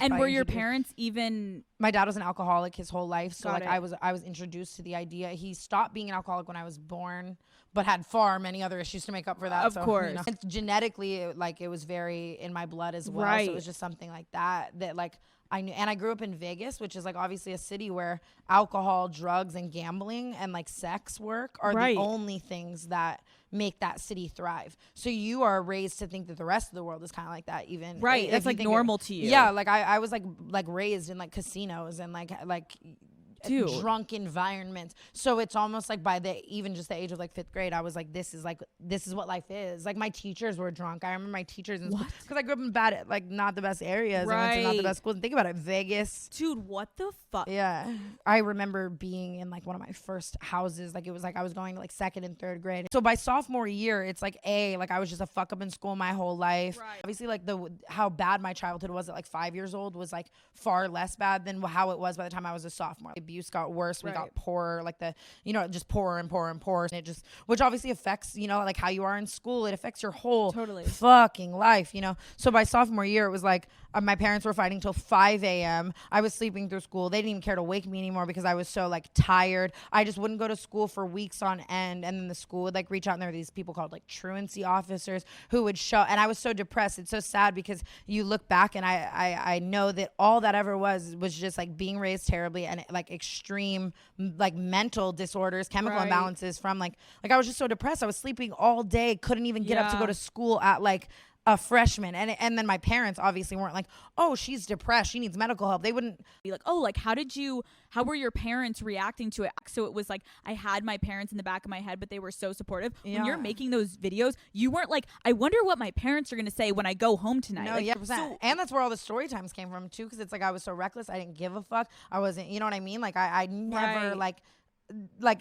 And were your parents even? My dad was an alcoholic his whole life, so Got like it. I was introduced to the idea. He stopped being an alcoholic when I was born, but had far many other issues to make up for that. Of so, course. you know, it's genetically, like it was very in my blood as well. Right. So it was just something like that like I knew. And I grew up in Vegas, which is like obviously a city where alcohol, drugs, and gambling and like sex work are Right. the only things that make that city thrive. So you are raised to think that the rest of the world is kind of like that, even Right. if That's you like think normal to you. Yeah, like I was like raised in like casinos and like Dude. drunk environments. So it's almost like by even just the age of like 5th grade, I was like, this is what life is. Like my teachers were drunk. I remember my teachers because I grew up in bad, like not the best areas. Right. I went to not the best schools. And think about it, Vegas. Dude, what the fuck? Yeah. I remember being in like one of my first houses. Like it was like I was going to like 2nd and 3rd grade. So by sophomore year, it's like like I was just a fuck up in school my whole life. Right. Obviously like how bad my childhood was at like 5 years old was like far less bad than how it was by the time I was a sophomore. Abuse got worse. We got poorer, like just poorer and poorer and poorer. And it just, which obviously affects, like how you are in school. It affects your whole fucking life, So by sophomore year, it was like my parents were fighting till 5 a.m. I was sleeping through school. They didn't even care to wake me anymore because I was so like tired. I just wouldn't go to school for weeks on end. And then the school would like reach out and there were these people called like truancy officers who would show. And I was so depressed. It's so sad because you look back and I know that all that ever was just like being raised terribly and like extreme like mental disorders, chemical imbalances from like I was just so depressed. I was sleeping all day, couldn't even get up to go to school at like a freshman. And then my parents obviously weren't like, oh, she's depressed, she needs medical help. They wouldn't be like, oh, like how were your parents reacting to it? So it was like I had my parents in the back of my head, but they were so supportive. When you're making those videos, you weren't like, I wonder what my parents are gonna say when I go home tonight. No, like, yeah, and that's where all the story times came from too, because it's like I was so reckless, I didn't give a fuck. I wasn't, you know what I mean? Like I never like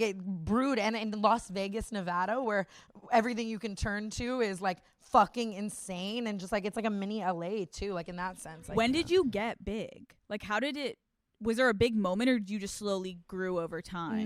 it brewed. And in Las Vegas, Nevada, where everything you can turn to is like fucking insane, and just like it's like a mini LA too, like in that sense. Like, when did you get big? Like how did it, was there a big moment or did you just slowly grew over time? No,